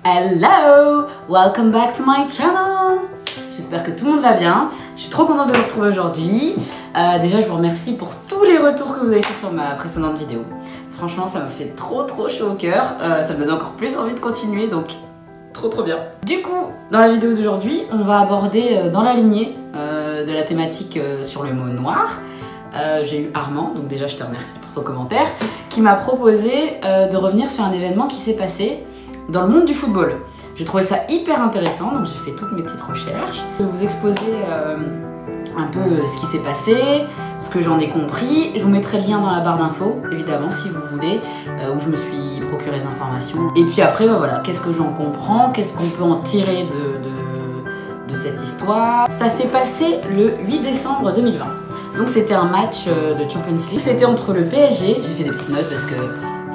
Hello! Welcome back to my channel! J'espère que tout le monde va bien. Je suis trop contente de vous retrouver aujourd'hui. Déjà, je vous remercie pour tous les retours que vous avez fait sur ma précédente vidéo. Franchement, ça me fait trop chaud au cœur. Ça me donne encore plus envie de continuer, donc trop bien. Du coup, dans la vidéo d'aujourd'hui, on va aborder dans la lignée de la thématique sur le mot noir. J'ai eu Armand, donc déjà je te remercie pour ton commentaire, qui m'a proposé de revenir sur un événement qui s'est passé dans le monde du football. J'ai trouvé ça hyper intéressant, donc j'ai fait toutes mes petites recherches. Je vais vous exposer un peu ce qui s'est passé, ce que j'en ai compris. Je vous mettrai le lien dans la barre d'infos, évidemment, si vous voulez, où je me suis procuré les informations. Et puis après, bah voilà, qu'est-ce que j'en comprends, qu'est-ce qu'on peut en tirer de cette histoire. Ça s'est passé le 8 décembre 2020. Donc c'était un match de Champions League. C'était entre le PSG, j'ai fait des petites notes parce que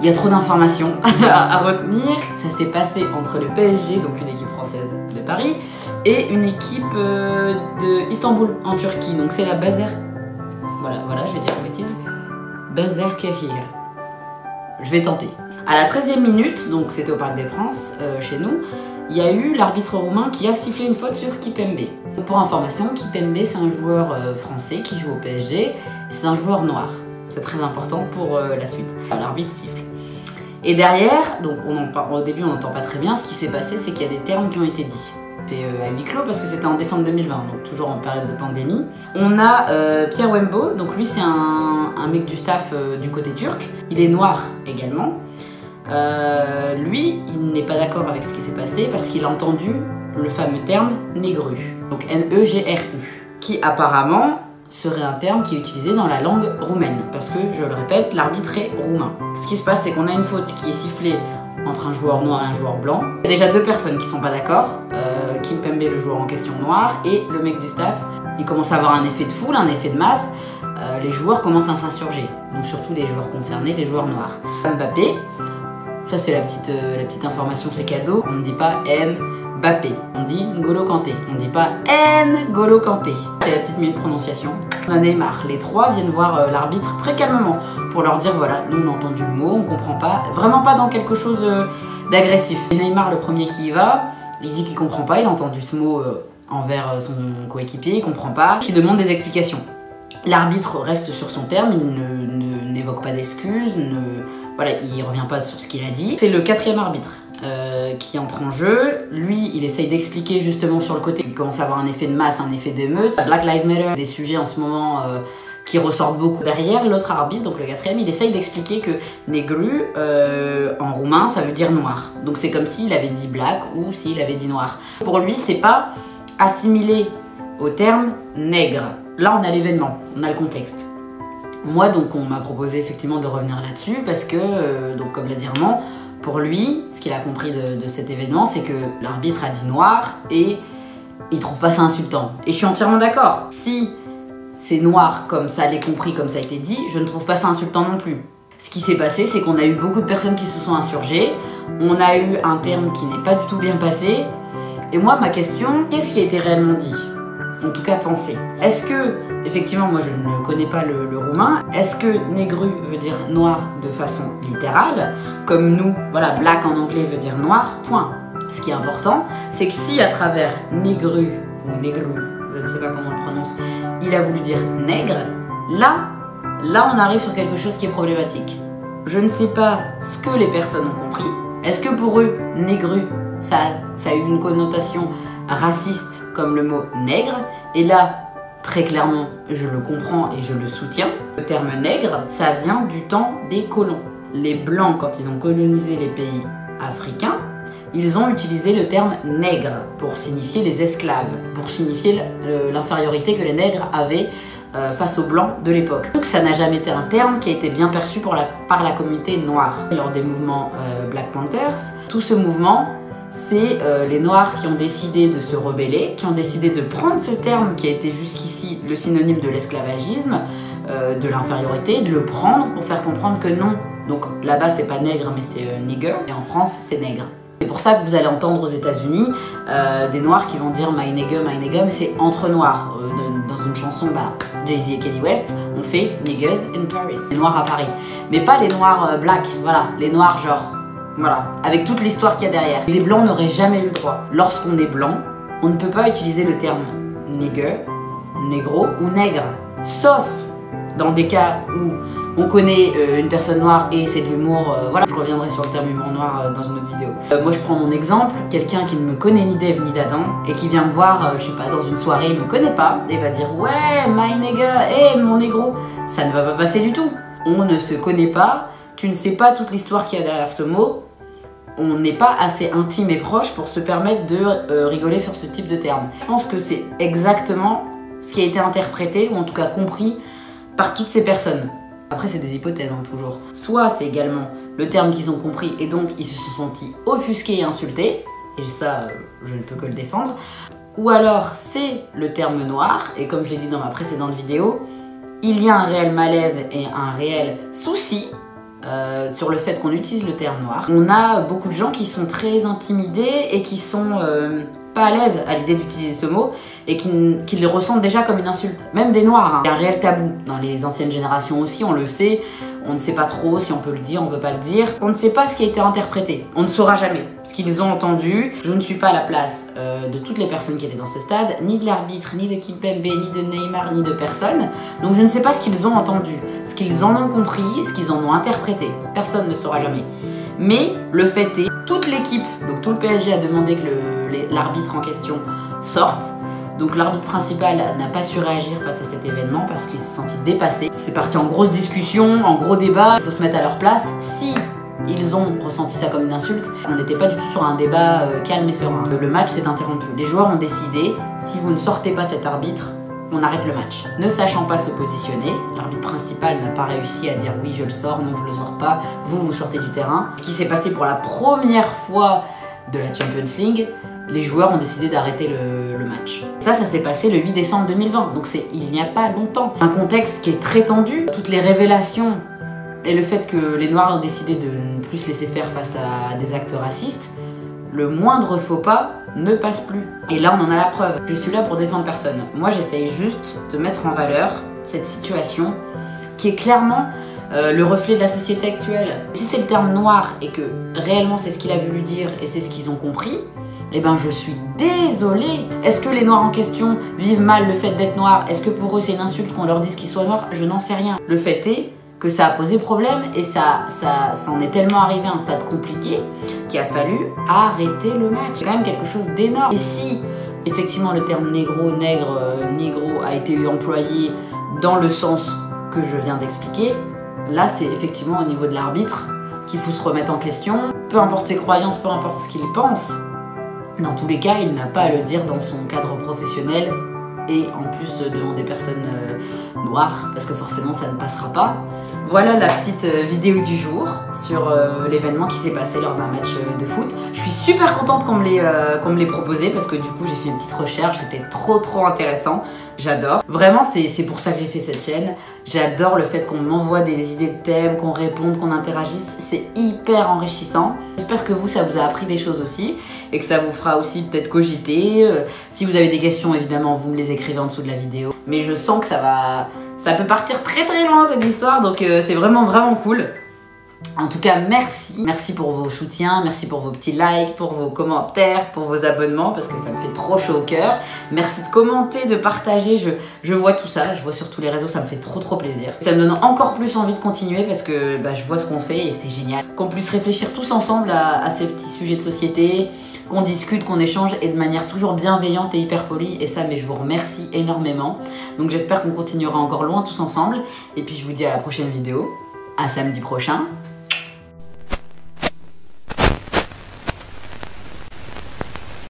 il y a trop d'informations à retenir. Ça s'est passé entre le PSG, donc une équipe française de Paris, et une équipe de Istanbul en Turquie. Donc c'est la Bazer... Voilà, je vais dire une bêtise. Başakşehir. Je vais tenter. À la 13e minute, donc c'était au Parc des Princes, chez nous, il y a eu l'arbitre roumain qui a sifflé une faute sur Kimpembe. Pour information, Kimpembe c'est un joueur français qui joue au PSG, c'est un joueur noir. C'est très important pour la suite. L'arbitre siffle. Et derrière, donc au début on n'entend pas très bien, ce qui s'est passé c'est qu'il y a des termes qui ont été dits. C'est à huis clos parce que c'était en décembre 2020, donc toujours en période de pandémie. On a Pierre Wembo, donc lui c'est un mec du staff du côté turc, il est noir également. Lui, il n'est pas d'accord avec ce qui s'est passé parce qu'il a entendu le fameux terme négru, donc N-E-G-R-U, qui apparemment serait un terme qui est utilisé dans la langue roumaine, parce que, je le répète, l'arbitre est roumain. Ce qui se passe, c'est qu'on a une faute qui est sifflée entre un joueur noir et un joueur blanc. Il y a déjà deux personnes qui sont pas d'accord, Kimpembe, le joueur en question noir, et le mec du staff. Il commence à avoir un effet de foule, un effet de masse, les joueurs commencent à s'insurger, donc surtout les joueurs concernés, les joueurs noirs. Mbappé, ça c'est la petite information, c'est cadeau, on ne dit pas Mbappé, on dit N'Golo Kanté, on ne dit pas N'Golo Kanté. C'est la petite minute prononciation. On a Neymar, les trois viennent voir l'arbitre très calmement pour leur dire voilà, nous on a entendu le mot, on comprend pas, vraiment pas dans quelque chose d'agressif. Neymar le premier qui y va, il dit qu'il comprend pas, il a entendu ce mot envers son coéquipier, il comprend pas, il demande des explications. L'arbitre reste sur son terme, il n'évoque pas d'excuses, voilà, il revient pas sur ce qu'il a dit. C'est le quatrième arbitre qui entre en jeu. Lui, il essaye d'expliquer justement sur le côté. Il commence à avoir un effet de masse, un effet d'émeute. Black Lives Matter, des sujets en ce moment qui ressortent beaucoup. Derrière, l'autre arbitre, donc le quatrième, il essaye d'expliquer que négru, en roumain, ça veut dire noir. Donc c'est comme s'il avait dit black ou s'il avait dit noir. Pour lui, c'est pas assimilé au terme nègre. Là, on a l'événement, on a le contexte. Moi, donc, on m'a proposé effectivement de revenir là-dessus parce que, donc, comme l'a dit Armand, pour lui, ce qu'il a compris de cet événement, c'est que l'arbitre a dit noir et il trouve pas ça insultant. Et je suis entièrement d'accord. Si c'est noir comme ça l'est compris, comme ça a été dit, je ne trouve pas ça insultant non plus. Ce qui s'est passé, c'est qu'on a eu beaucoup de personnes qui se sont insurgées. On a eu un terme qui n'est pas du tout bien passé. Et moi, ma question, qu'est-ce qui a été réellement dit ? En tout cas pensé. Est-ce que, effectivement, moi je ne connais pas le roumain, est-ce que négru veut dire noir de façon littérale, comme nous, voilà, black en anglais veut dire noir, point. Ce qui est important, c'est que si à travers négru, ou négru, je ne sais pas comment on le prononce, il a voulu dire nègre, là on arrive sur quelque chose qui est problématique. Je ne sais pas ce que les personnes ont compris. Est-ce que pour eux, négru, ça a eu une connotation raciste comme le mot nègre, et là, très clairement, je le comprends et je le soutiens. Le terme nègre, ça vient du temps des colons. Les Blancs, quand ils ont colonisé les pays africains, ils ont utilisé le terme nègre pour signifier les esclaves, pour signifier l'infériorité que les nègres avaient face aux Blancs de l'époque. Donc ça n'a jamais été un terme qui a été bien perçu par la communauté noire. Lors des mouvements Black Panthers, tout ce mouvement, c'est les Noirs qui ont décidé de se rebeller, qui ont décidé de prendre ce terme qui a été jusqu'ici le synonyme de l'esclavagisme, de l'infériorité, de le prendre pour faire comprendre que non. Donc là-bas c'est pas nègre mais c'est nigger, et en France c'est nègre. C'est pour ça que vous allez entendre aux États-Unis des Noirs qui vont dire my nigger, mais c'est entre Noirs. Dans une chanson, Jay-Z et Kanye West ont fait Niggas in Paris, les Noirs à Paris. Mais pas les Noirs black, voilà, les Noirs genre Voilà, avec toute l'histoire qu'il y a derrière. Les blancs n'auraient jamais eu le droit. Lorsqu'on est blanc, on ne peut pas utiliser le terme nigger, négro ou nègre. Sauf dans des cas où on connaît une personne noire et c'est de l'humour, voilà. Je reviendrai sur le terme humour noir dans une autre vidéo. Moi je prends mon exemple, quelqu'un qui ne me connaît ni d'Ève ni d'Adam et qui vient me voir, je sais pas, dans une soirée, il me connaît pas et va dire ouais, my nigger, hey, mon négro. Ça ne va pas passer du tout. On ne se connaît pas, tu ne sais pas toute l'histoire qu'il y a derrière ce mot. On n'est pas assez intime et proche pour se permettre de rigoler sur ce type de terme. Je pense que c'est exactement ce qui a été interprété, ou en tout cas compris, par toutes ces personnes. Après, c'est des hypothèses, hein, toujours. Soit c'est également le terme qu'ils ont compris et donc ils se sont sentis offusqués et insultés, et ça, je ne peux que le défendre. Ou alors c'est le terme noir, et comme je l'ai dit dans ma précédente vidéo, il y a un réel malaise et un réel souci sur le fait qu'on utilise le terme noir. On a beaucoup de gens qui sont très intimidés et qui sont pas à l'aise à l'idée d'utiliser ce mot et qui le ressentent déjà comme une insulte. Même des noirs, hein. Il y a un réel tabou. Dans les anciennes générations aussi, on le sait, on ne sait pas trop si on peut le dire, on peut pas le dire. On ne sait pas ce qui a été interprété. On ne saura jamais ce qu'ils ont entendu. Je ne suis pas à la place de toutes les personnes qui étaient dans ce stade, ni de l'arbitre, ni de Kimpembe, ni de Neymar, ni de personne. Donc je ne sais pas ce qu'ils ont entendu, ce qu'ils en ont compris, ce qu'ils en ont interprété. Personne ne saura jamais. Mais le fait est, toute l'équipe, donc tout le PSG a demandé que l'arbitre en question sorte. Donc l'arbitre principal n'a pas su réagir face à cet événement parce qu'il s'est senti dépassé. C'est parti en grosse discussion, en gros débat. Il faut se mettre à leur place. Si ils ont ressenti ça comme une insulte, on n'était pas du tout sur un débat calme et serein. Le match s'est interrompu. Les joueurs ont décidé, si vous ne sortez pas cet arbitre, on arrête le match. Ne sachant pas se positionner, l'arbitre principal n'a pas réussi à dire oui je le sors, non je le sors pas, vous sortez du terrain. Ce qui s'est passé pour la première fois de la Champions League, les joueurs ont décidé d'arrêter le match. Ça s'est passé le 8 décembre 2020, donc c'est il n'y a pas longtemps. Un contexte qui est très tendu, toutes les révélations et le fait que les Noirs ont décidé de ne plus se laisser faire face à des actes racistes, le moindre faux pas ne passe plus. Et là, on en a la preuve. Je suis là pour défendre personne. Moi, j'essaye juste de mettre en valeur cette situation qui est clairement le reflet de la société actuelle. Si c'est le terme noir et que réellement c'est ce qu'il a voulu dire et c'est ce qu'ils ont compris, eh ben je suis désolée. Est-ce que les noirs en question vivent mal le fait d'être noirs? Est-ce que pour eux c'est une insulte qu'on leur dise qu'ils soient noirs? Je n'en sais rien. Le fait est que ça a posé problème et ça en est tellement arrivé à un stade compliqué qu'il a fallu arrêter le match. C'est quand même quelque chose d'énorme. Et si effectivement le terme négro, nègre, négro a été employé dans le sens que je viens d'expliquer, là c'est effectivement au niveau de l'arbitre qu'il faut se remettre en question. Peu importe ses croyances, peu importe ce qu'il pense, dans tous les cas il n'a pas à le dire dans son cadre professionnel et en plus devant des personnes noires, parce que forcément ça ne passera pas. Voilà la petite vidéo du jour sur l'événement qui s'est passé lors d'un match de foot. Je suis super contente qu'on me l'ait proposé parce que du coup j'ai fait une petite recherche, c'était trop intéressant, j'adore. Vraiment c'est pour ça que j'ai fait cette chaîne, j'adore le fait qu'on m'envoie des idées de thèmes, qu'on réponde, qu'on interagisse, c'est hyper enrichissant. J'espère que vous, ça vous a appris des choses aussi et que ça vous fera aussi peut-être cogiter. Si vous avez des questions, évidemment, vous me les écrivez en dessous de la vidéo. Mais je sens que ça peut partir très loin cette histoire, donc c'est vraiment cool. En tout cas, merci pour vos soutiens, merci pour vos petits likes, pour vos commentaires, pour vos abonnements, parce que ça me fait trop chaud au cœur. Merci de commenter, de partager, je vois tout ça, je vois sur tous les réseaux, ça me fait trop plaisir. Ça me donne encore plus envie de continuer parce que je vois ce qu'on fait et c'est génial. Qu'on puisse réfléchir tous ensemble à ces petits sujets de société, qu'on discute, qu'on échange et de manière toujours bienveillante et hyper polie, et ça, mais je vous remercie énormément. Donc j'espère qu'on continuera encore loin tous ensemble, et puis je vous dis à la prochaine vidéo, à samedi prochain.